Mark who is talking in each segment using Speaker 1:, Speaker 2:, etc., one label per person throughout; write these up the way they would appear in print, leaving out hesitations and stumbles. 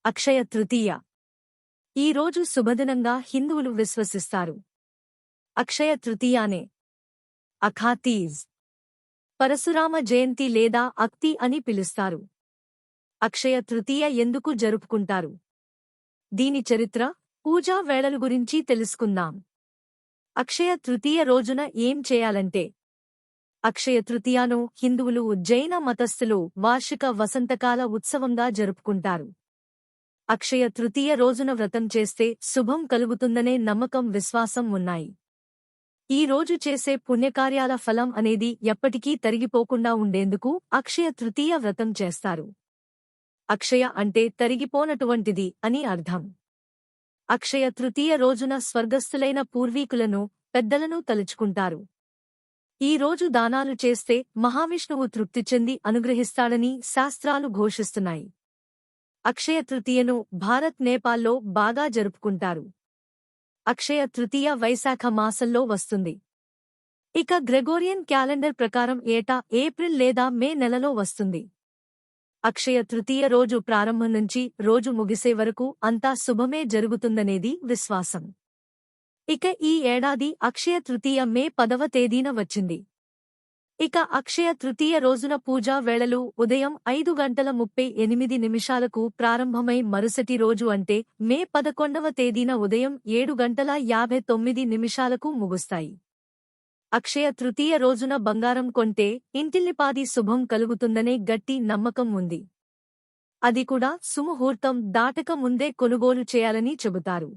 Speaker 1: అక్షయ తృతీయ ఈ రోజు శుభదినంగా హిందువులు విశ్వసిస్తారు. అక్షయ తృతీయానే అఖాతీజ్, పరశురామ జయంతి లేదా అక్తి అని పిలుస్తారు. అక్షయ తృతీయ ఎందుకు జరుపుకుంటారు? దీని చరిత్ర, పూజా వేళల గురించి తెలుసుకుందాం. అక్షయ తృతీయ రోజున ఏం చేయాలంటే, అక్షయ తృతీయను హిందువులు, జైన మతస్థులు వార్షిక వసంతకాల ఉత్సవంగా జరుపుకుంటారు. అక్షయ తృతీయ రోజున వ్రతం చేస్తే శుభం కలుగుతుందనే నమ్మకం, విశ్వాసం ఉన్నాయి. ఈ రోజు చేసే పుణ్యకార్యాల ఫలం అనేది ఎప్పటికీ తరిగిపోకుండా ఉండేందుకు అక్షయ తృతీయ వ్రతం చేస్తారు. అక్షయ అంటే తరిగిపోనటువంటిది అని అర్థం. అక్షయ తృతీయ రోజున స్వర్గస్థులైన పూర్వీకులను, పెద్దలను తలుచుకుంటారు. ఈ రోజు దానాలు చేస్తే మహావిష్ణువు తృప్తి చెంది అనుగ్రహిస్తాడని శాస్త్రాలు ఘోషిస్తున్నాయి. అక్షయ తృతీయను భారత్, నేపాల్లో బాగా జరుపుకుంటారు. అక్షయ తృతీయ వైశాఖ మాసంలో వస్తుంది. ఇక గ్రెగోరియన్ క్యాలెండర్ ప్రకారం ఏటా ఏప్రిల్ లేదా మే నెలలో వస్తుంది. అక్షయ తృతీయ రోజు ప్రారంభం నుంచి రోజు ముగిసే వరకు అంతా శుభమే జరుగుతుందనేది విశ్వాసం. ఇక ఈ ఏడాది అక్షయ తృతీయ మే 10వ తేదీన వచ్చింది. ఇక అక్షయ తృతీయ రోజున పూజా వేళలు ఉదయం 5:38 ప్రారంభమై మరుసటి రోజు అంటే మే 11వ తేదీన ఉదయం 7:59 ముగుస్తాయి. అక్షయ తృతీయ రోజున బంగారం కొంటే ఇంటిల్లిపాది శుభం కలుగుతుందనే గట్టి నమ్మకం ఉంది. అది కూడా సుముహూర్తం దాటక ముందే కొనుగోలు చేయాలని చెబుతారు.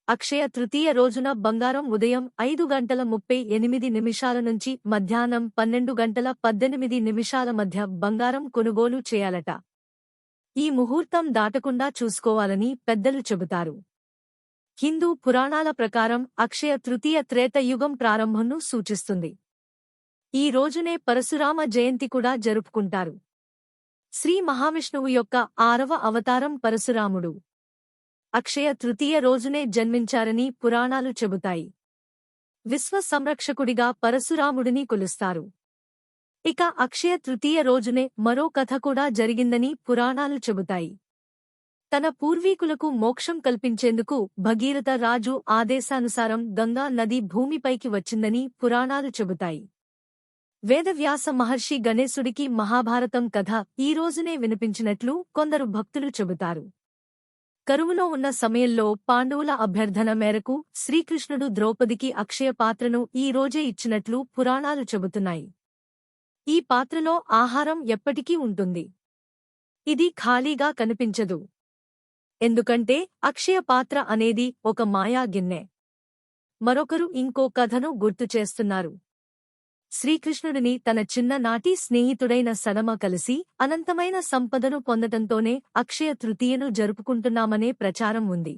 Speaker 1: అక్షయ తృతీయ రోజున బంగారం ఉదయం 5:38 నుంచి మధ్యాహ్నం 12:18 మధ్య బంగారం కొనుగోలు చేయాలట. ఈ ముహూర్తం దాటకుండా చూసుకోవాలని పెద్దలు చెబుతారు. హిందూ పురాణాల ప్రకారం అక్షయ తృతీయ త్రేతయుగం ప్రారంభంను సూచిస్తుంది. ఈ రోజునే పరశురామ జయంతి కూడా జరుపుకుంటారు. శ్రీ మహావిష్ణువు యొక్క 6వ అవతారం పరశురాముడు అక్షయ తృతీయ రోజునే జన్మించారని పురాణాలు చెబుతాయి. విశ్వ సంరక్షకుడిగా పరశురాముడిని కొలుస్తారు. ఇక అక్షయ తృతీయ రోజునే మరో కథ కూడా జరిగిందని పురాణాలు చెబుతాయి. తన పూర్వీకులకు మోక్షం కల్పించేందుకు భగీరథ రాజు ఆదేశానుసారం గంగా నది భూమిపైకి వచ్చిందని పురాణాలు చెబుతాయి. వేదవ్యాస మహర్షి గణేశుడికి మహాభారతం కథ ఈ రోజునే వినిపించినట్లు కొందరు భక్తులు చెబుతారు. కరువులో ఉన్న సమయంలో పాండవుల అభ్యర్థన మేరకు శ్రీకృష్ణుడు ద్రౌపదికి అక్షయ పాత్రను ఈ రోజే ఇచ్చినట్లు పురాణాలు చెబుతున్నాయి. ఈ పాత్రలో ఆహారం ఎప్పటికీ ఉంటుంది. ఇది ఖాళీగా కనిపించదు. ఎందుకంటే అక్షయ పాత్ర అనేది ఒక మాయా గిన్నె. మరొకరు ఇంకో కథను గుర్తు చేస్తున్నారు. శ్రీకృష్ణుడిని తన చిన్ననాటి స్నేహితుడైన సడమ కలిసి అనంతమైన సంపదను పొందటంతోనే అక్షయ తృతీయను జరుపుకుంటున్నామనే ప్రచారం ఉంది.